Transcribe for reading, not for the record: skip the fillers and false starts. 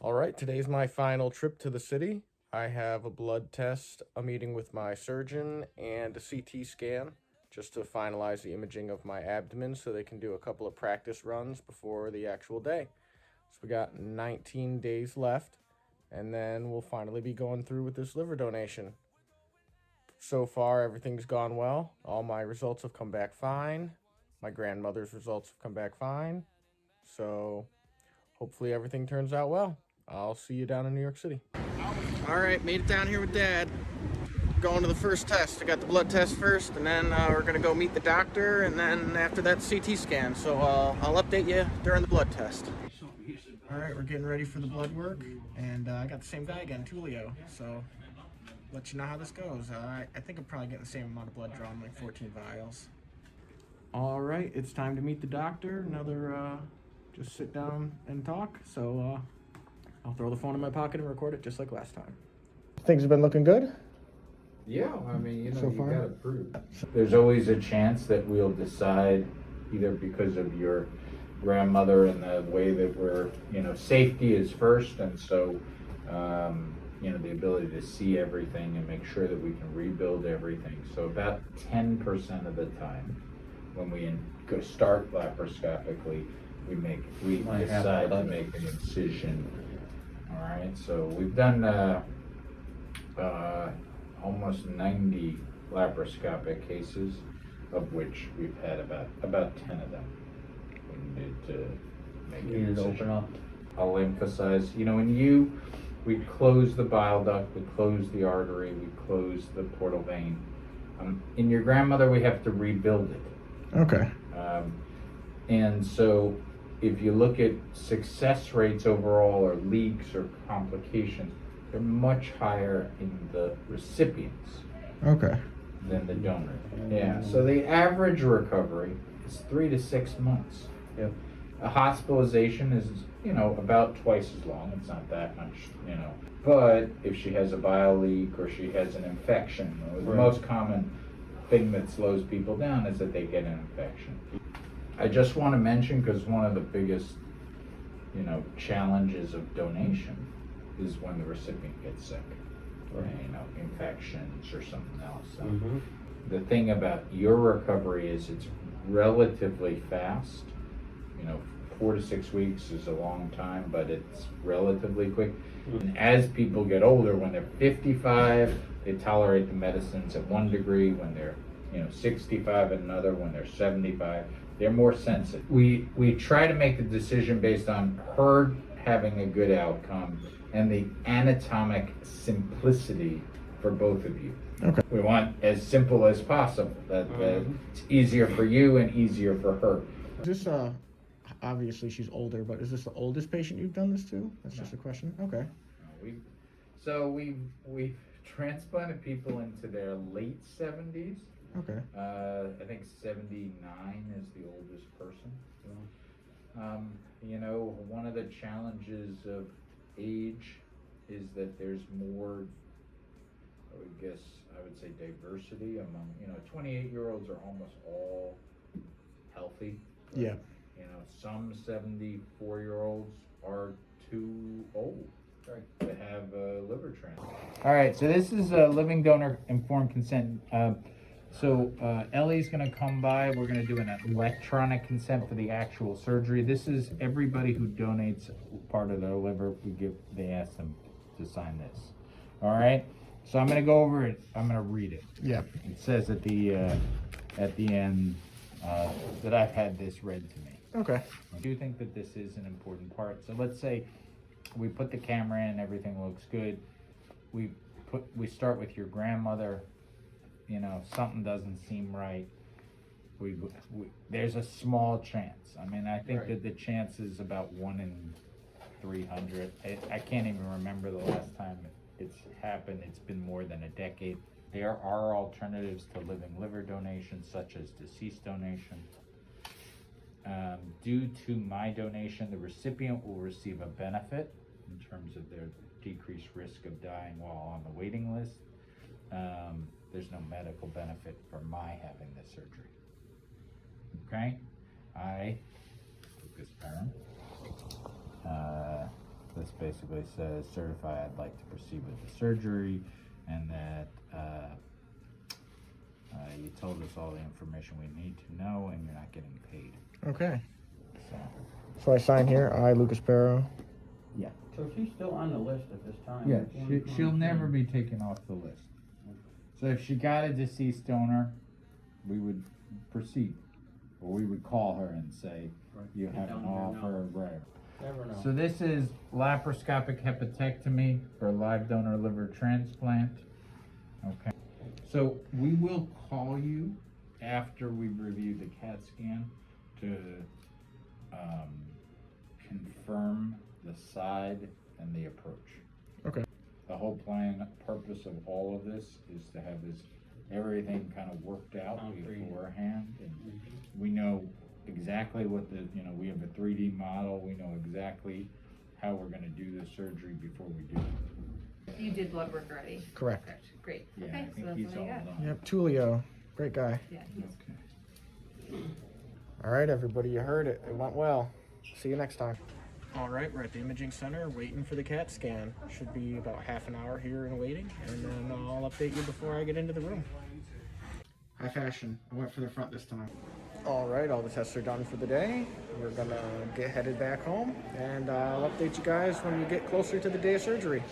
All right, today's my final trip to the city. I have a blood test, a meeting with my surgeon, and a CT scan just to finalize the imaging of my abdomen so they can do a couple of practice runs before the actual day. So we got 19 days left, and then we'll finally be going through with this liver donation. So far, everything's gone well. All my results have come back fine. My grandmother's results have come back fine. So hopefully everything turns out well. I'll see you down in New York City. All right, made it down here with Dad. Going to the first test. I got the blood test first, and then we're gonna go meet the doctor, and then after that, CT scan. So I'll update you during the blood test. All right, we're getting ready for the blood work, and I got the same guy again, Tulio. So let you know how this goes. I think I'm probably getting the same amount of blood drawn, like 14 vials. All right, it's time to meet the doctor. Another just sit down and talk. So I'll throw the phone in my pocket and record it just like last time. Things have been looking good? Yeah, I mean, So you far? gotta prove. There's always a chance that we'll decide, either because of your grandmother and the way that we're, safety is first, and so, the ability to see everything and make sure that we can rebuild everything. So about 10% of the time, when we go start laparoscopically, we decide to make an incision. All right, so we've done almost 90 laparoscopic cases, of which we've had about 10 of them. We needed to make an incision. Open up. I'll emphasize, we close the bile duct, we close the artery, we close the portal vein. In your grandmother, we have to rebuild it. Okay. And so if you look at success rates overall, or leaks or complications, they're much higher in the recipients Okay. than the donor. Yeah, so the average recovery is 3 to 6 months. Yep. A hospitalization is, about twice as long. It's not that much, But if she has a bile leak or she has an infection, the most common thing that slows people down is that they get an infection. I just want to mention, because one of the biggest, challenges of donation is when the recipient gets sick, infections or something else. So the thing about your recovery is it's relatively fast. 4 to 6 weeks is a long time, but it's relatively quick. And as people get older, when they're 55, they tolerate the medicines at 1 degree. When they're 65 at another. When they're 75, they're more sensitive. We try to make the decision based on her having a good outcome and the anatomic simplicity for both of you. Okay. We want as simple as possible. That it's easier for you and easier for her. Is this obviously she's older, but is this the oldest patient you've done this to? That's just a question. Okay. We've transplanted people into their late 70s. Okay. I think 79 is the oldest person. One of the challenges of age is that there's more, I would say, diversity among, 28-year-olds are almost all healthy. Yeah. Some 74-year-olds are too old to have a liver transplant. All right, so this is a living donor informed consent. So Ellie's going to come by. We're going to do an electronic consent for the actual surgery. This is everybody who donates part of their liver. They ask them to sign this. All right. So I'm going to go over it. I'm going to read it. Yeah. It says at the end that I've had this read to me. Okay. I do think that this is an important part. So let's say we put the camera in, everything looks good. We start with your grandmother. Something doesn't seem right. There's a small chance. I mean, I think that the chance is about 1 in 300. I can't even remember the last time it's happened. It's been more than a decade. There are alternatives to living liver donation, such as deceased donation. Due to my donation, the recipient will receive a benefit in terms of their decreased risk of dying while on the waiting list. There's no medical benefit for my having this surgery. Okay? I took this pen. This basically says certify I'd like to proceed with the surgery, and that you told us all the information we need to know, and you're not getting paid. Okay. So, So I sign here. I, Lucas Barrow. yeah. So she's still on the list at this time? Yeah, It's 123. she'll never be taken off the list. So if she got a deceased donor, we would proceed. Or we would call her and say, Right. you have an offer, right. Never know. So this is laparoscopic hepatectomy for live donor liver transplant. Okay. So we will call you after we've reviewed the CAT scan to confirm the side and the approach. Okay. The whole purpose of all of this is to have this, everything kind of worked out Concrete. beforehand. And we know exactly what we have a 3D model. We know exactly how we're gonna do the surgery before we do it. You did blood work already? Correct. Great. Yeah, Okay, I so think that's he's what all I got. done. Yep, Tulio. Great guy. Yeah, he's Okay. All right, everybody, you heard it. It went well. See you next time. All right, we're at the imaging center waiting for the CAT scan. Should be about half an hour here and waiting, and then I'll update you before I get into the room. High fashion. I went for the front this time. All right, all the tests are done for the day. We're gonna get headed back home, and I'll update you guys when we get closer to the day of surgery.